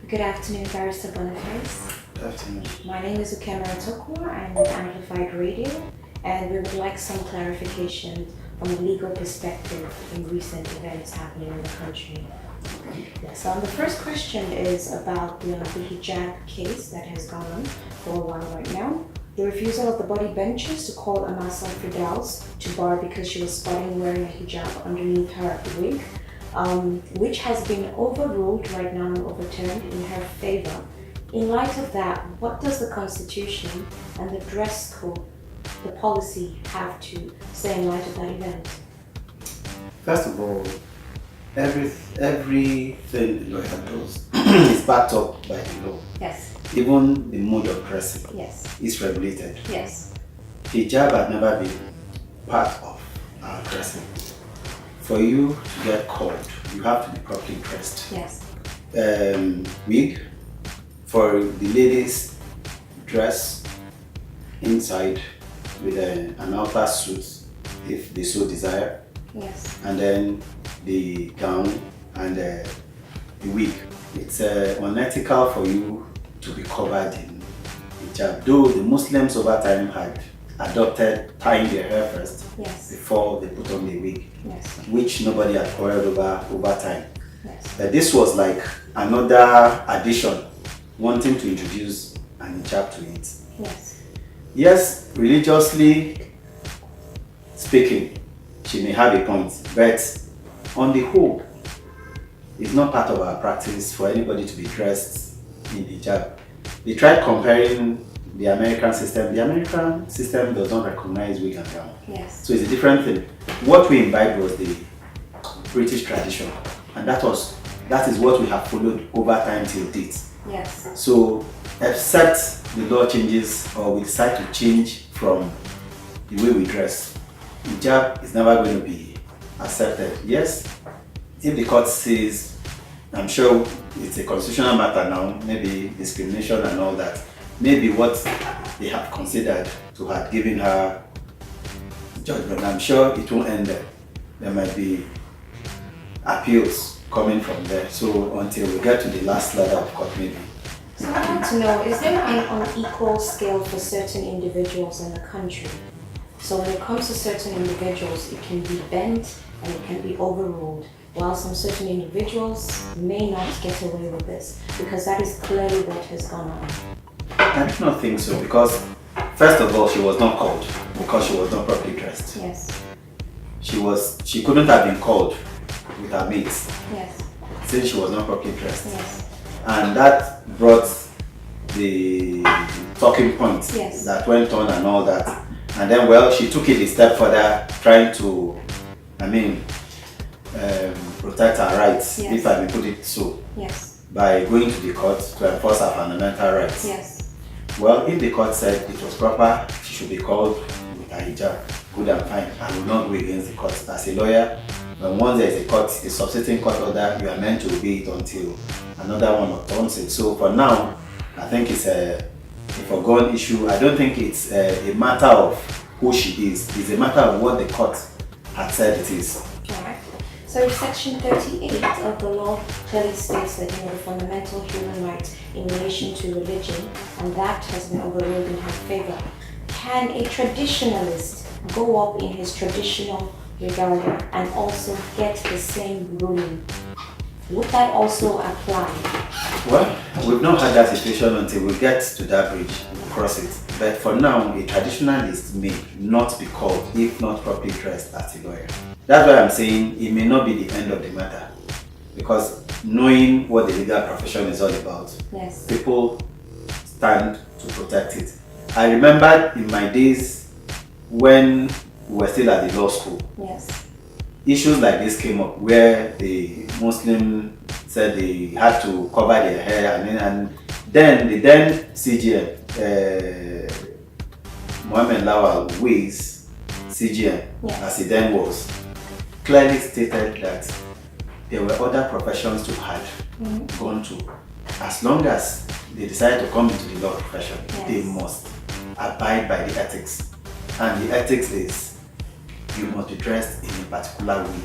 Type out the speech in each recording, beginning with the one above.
Good afternoon, Barrister Boniface. Good afternoon. My name is Ukemera Tokwa. I'm with Amplified Radio, and we would like some clarification from a legal perspective in recent events happening in the country. Yes, the first question is about the hijab case that has gone on for a while right now. The refusal of the body benches to call Amasa Firdausa to bar because she was spotted wearing a hijab underneath her wig, which has been overruled right now and overturned in her favor. In light of that, what does the Constitution and the dress code, the policy, have to say in light of that event? First of all, everything the lawyer does is backed up by the law. Yes. Even the mode of dressing is regulated. Yes. Hijab had never been part of our dressing. For you to get called, you have to be properly dressed. Yes. Wig, for the ladies, dress inside with an outer suit if they so desire. Yes. And then the gown and the wig. It's unethical for you to be covered in hijab, though the Muslims over time had adopted tying their hair first before they put on the wig, which nobody had quarreled over time. But this was like another addition, wanting to introduce an hijab to it. Yes, religiously speaking, she may have a point, but on the whole, it's not part of our practice for anybody to be dressed in hijab. They tried comparing the American system. The American system does not recognize wig and gown. So it's a different thing. What we imbibed was the British tradition, and that is what we have followed over time till date. So except the law changes or we decide to change from the way we dress, hijab is never going to be accepted. Yes, if the court says, I'm sure it's a constitutional matter now, maybe discrimination and all that, maybe what they have considered to have given her judgment, I'm sure it won't end there. There might be appeals coming from there. So until we get to the last ladder of court, maybe. So I'd like to know, is there an unequal scale for certain individuals in the country? So when it comes to certain individuals, it can be bent and it can be overruled, while some certain individuals may not get away with this, because that is clearly what has gone on. I do not think so, because first of all, she was not called because she was not properly dressed. She couldn't have been called with her mates since she was not properly dressed. And that brought the talking points that went on and all that. And then, well, she took it a step further, trying to, protect her rights, if I may put it so, by going to the court to enforce her fundamental rights. Well, if the court said it was proper, she should be called with her hijab, good and fine. I will not go against the court. As a lawyer, when once there is a court, a substituting court order, you are meant to obey it until another one overturns it. So for now, I think it's a foregone issue. I don't think it's a matter of who she is. It's a matter of what the court had said it is. Alright. So Section 38 of the law clearly states that the fundamental human right in relation to religion, and that has been overruled in her favor. Can a traditionalist go up in his traditional regalia and also get the same ruling? Would that also apply? Well, we've not had that situation until we get to that bridge, cross it. But for now, a traditionalist may not be called if not properly dressed as a lawyer. That's why I'm saying it may not be the end of the matter. Because knowing what the legal profession is all about, people stand to protect it. I remember in my days when we were still at the law school, issues like this came up where the Muslim said they had to cover their hair, and then the then CGM, Mohammed Lawal Wei's CGM, as he then was, clearly stated that there were other professions to had gone to. As long as they decide to come into the law profession, they must abide by the ethics. And the ethics is you must be dressed in a particular way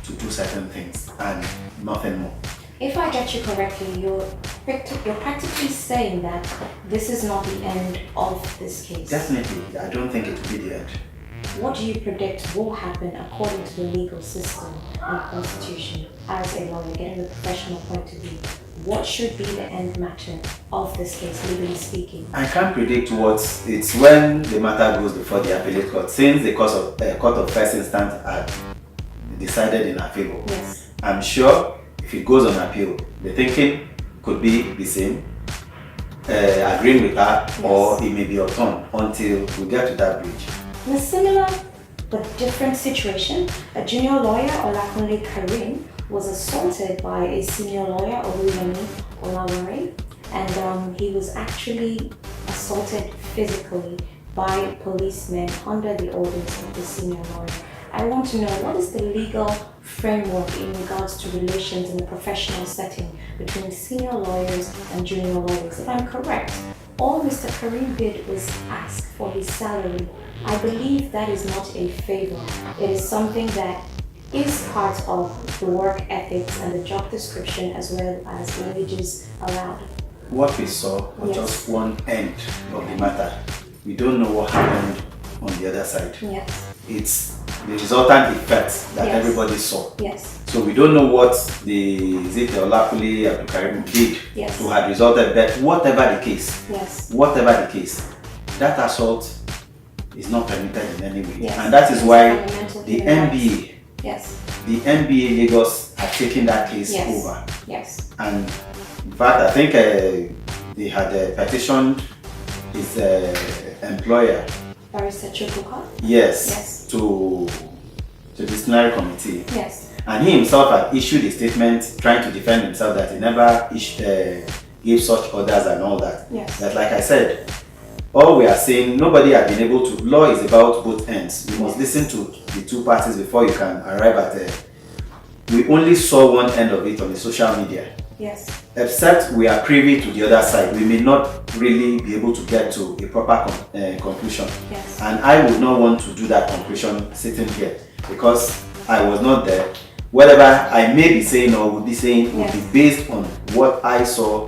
to do certain things and nothing more. If I get you correctly, you're practically saying that this is not the end of this case. Definitely, I don't think it will be the end. What do you predict will happen according to the legal system and the constitution? As a lawyer, getting the professional point of view, what should be the end matter of this case, legally speaking? I can't predict what it's when the matter goes before the appellate court. Since the court of first instance had decided in our favor, Yes. I'm sure if it goes on appeal, the thinking could be the same, agreeing with her, Yes. or it may be upon until we get to that bridge. In a similar but different situation, a junior lawyer, Olakunle Karim, was assaulted by a senior lawyer, Oluyemi Olaware, and he was actually assaulted physically by policemen under the orders of the senior lawyer. I want to know, what is the legal framework in regards to relations in the professional setting between senior lawyers and junior lawyers? If I'm correct, all Mr. Karim did was ask for his salary. I believe that is not a favor. It is something that is part of the work ethics and the job description, as well as the wages allowed. What we saw was Yes. just one end of the matter. We don't know what happened on the other side. Yes, It's the resultant effect that Yes. everybody saw. yes, So we don't know what the Olakule Abdulkarim did Yes. to have resulted, but whatever the case, that assault is not permitted in any way. yes. And that is It's why fundamental the human rights. NBA, Yes, Lagos are taking that case Yes. over. yes, And in fact, I think they had petitioned his employer, Barrister Chukwuka. yes, Yes. to the disciplinary committee. Yes, And he himself had issued a statement trying to defend himself that he never gave such orders and all that. yes, But like I said, all we are saying, nobody has been able to. Law is about both ends. You must listen to the two parties before you can arrive at we only saw one end of it on the social media. yes, Except we are privy to the other side, we may not really be able to get to a proper conclusion. yes, And I would not want to do that conclusion sitting here because I was not there. Whatever I may be saying or would be saying would be based on what I saw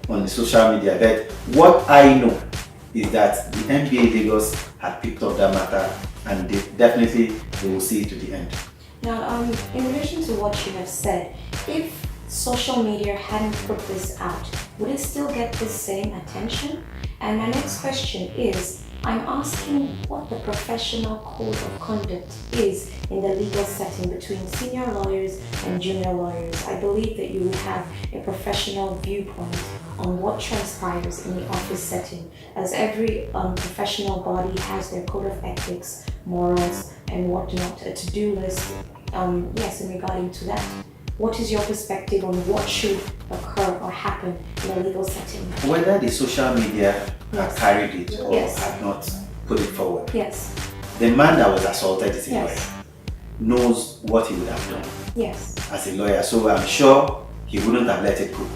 on the social media. But what I know is that the NBA Lagos had picked up that matter, and they will see it to the end. Now, in relation to what you have said, if social media hadn't put this out, would it still get the same attention? And my next question is, I'm asking what the professional code of conduct is in the legal setting between senior lawyers and junior lawyers. I believe that you would have a professional viewpoint on what transpires in the office setting, as every professional body has their code of ethics, morals, and whatnot, a to-do list. Yes, in regarding to that, what is your perspective on what should occur or happen in a legal setting? Whether the social media had carried it or Yes. had not put it forward, Yes, the man that was assaulted is a Yes. lawyer, knows what he would have done yes, as a lawyer. So I'm sure he wouldn't have let it go.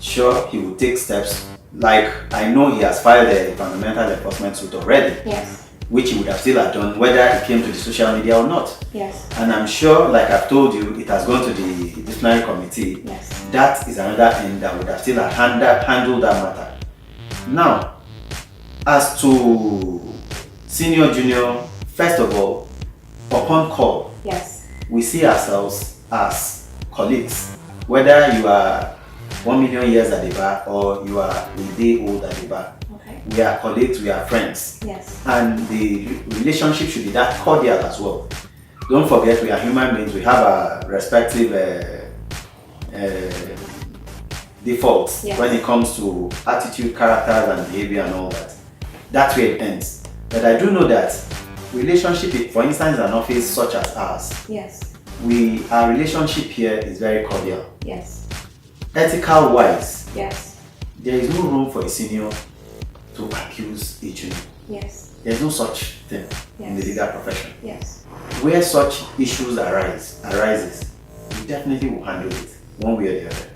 Sure, he would take steps. Like I know he has filed a fundamental enforcement suit already, yes, which he would have still have done whether it came to the social media or not. yes, And I'm sure, like I've told you, it has gone to the disciplinary committee. yes, That is another end that would have still have handled that matter. Now, as to senior, junior, first of all, upon call, yes, we see ourselves as colleagues. Whether you are 1 million years at the bar or you are a day old at the bar, okay, we are colleagues, we are friends. yes, And the relationship should be that cordial as well. Don't forget, we are human beings, we have our respective defaults Yes. when it comes to attitude, characters, and behavior and all that. That's where it ends. But I do know that relationship, for instance, an office such as ours, yes, our relationship here is very cordial. yes, Ethical wise, yes, there is no room for a senior to accuse a junior. yes, There is no such thing in the Yes. legal profession. yes, Where such issues arises, we definitely will handle it one way or the other.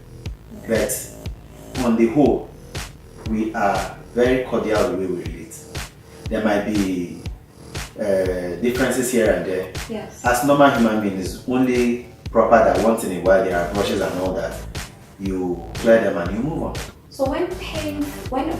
But on the whole, we are very cordial the way we relate. There might be differences here and there. yes, As normal human beings, it's only proper that once in a while there are brushes and all that. you clear them and you move on. So when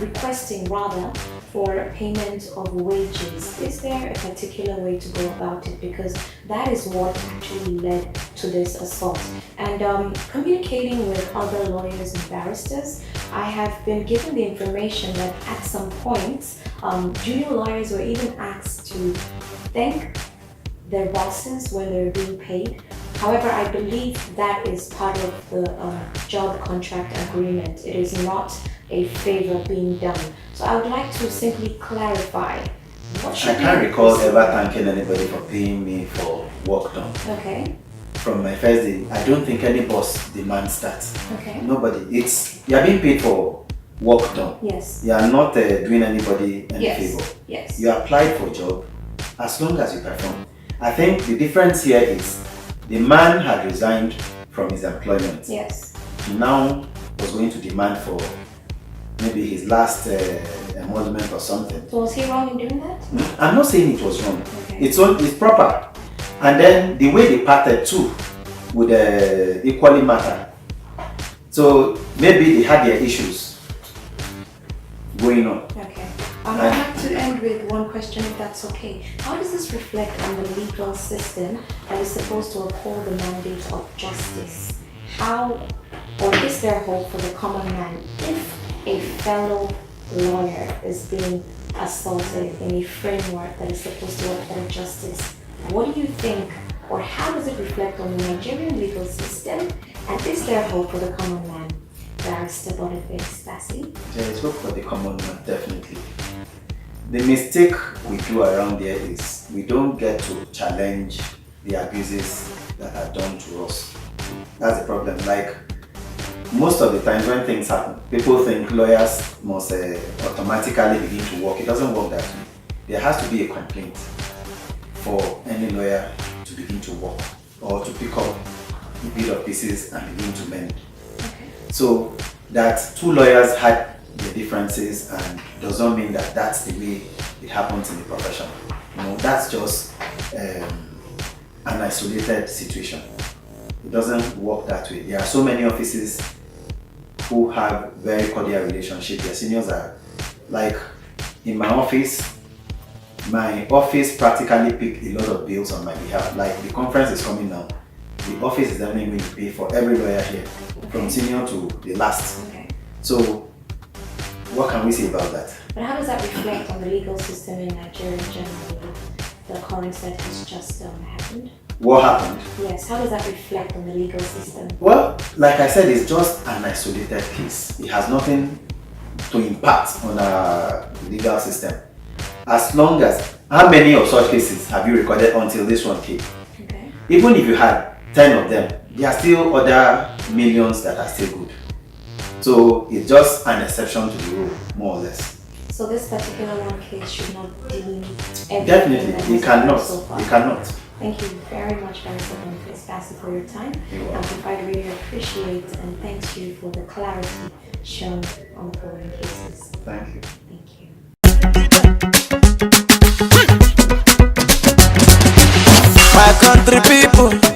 requesting rather for payment of wages, is there a particular way to go about it? Because that is what actually led to this assault. And communicating with other lawyers and barristers, I have been given the information that at some point, junior lawyers were even asked to thank their bosses when they're being paid. However, I believe that is part of the job contract agreement. It is not a favor being done. So I would like to simply clarify. I can't recall ever thanking anybody for paying me for work done. Okay. From my first day, I don't think any boss demands that. Okay. Nobody. You are being paid for work done. Yes. You are not doing anybody any Yes. favor. Yes. You applied for a job as long as you perform. I think the difference here is the man had resigned from his employment. Yes. He now was going to demand for maybe his last emolument or something. So was he wrong in doing that? I'm not saying it was wrong. Okay. It's proper. And then the way they parted too would equally matter. So maybe they had their issues going on. Okay. I'd like to end with one question, if that's okay. How does this reflect on the legal system that is supposed to uphold the mandate of justice? How, or is there hope for the common man if a fellow lawyer is being assaulted in a framework that is supposed to uphold justice? What do you think, or how does it reflect on the Nigerian legal system? And is there hope for the common man? Barrister Boniface Bassi? There is hope for the common man, definitely. The mistake we do around here is we don't get to challenge the abuses that are done to us. That's the problem. Like, most of the times when things happen, people think lawyers must automatically begin to work. It doesn't work that way. There has to be a complaint for any lawyer to begin to work or to pick up a bit of pieces and begin to mend. Okay. So that two lawyers had their differences and does not mean that that's the way it happens in the profession. You know, that's just an isolated situation. It doesn't work that way. There are so many offices who have very cordial relationship. Their seniors are like in my office practically picked a lot of bills on my behalf. Like the conference is coming now. The office is definitely going to pay for every lawyer here, from senior to the last. Okay. So what can we say about that? But how does that reflect on the legal system in Nigeria generally, the occurrence that has just happened? What happened? Yes, how does that reflect on the legal system? Well, like I said, it's just an isolated case. It has nothing to impact on our legal system. As long as, how many of such cases have you recorded until this one came? Okay. Even if you had 10 of them, there are still other millions that are still good. So it's just an exception to the rule, more or less. So this particular one case should not deem everything. Definitely, you cannot. So far. You cannot. Thank you very much, Barrister Boniface Bassi, for your time. You're welcome. Amplified Radio appreciates and thanks you for the clarity shown on the following cases. Thank you. Thank you. My country people,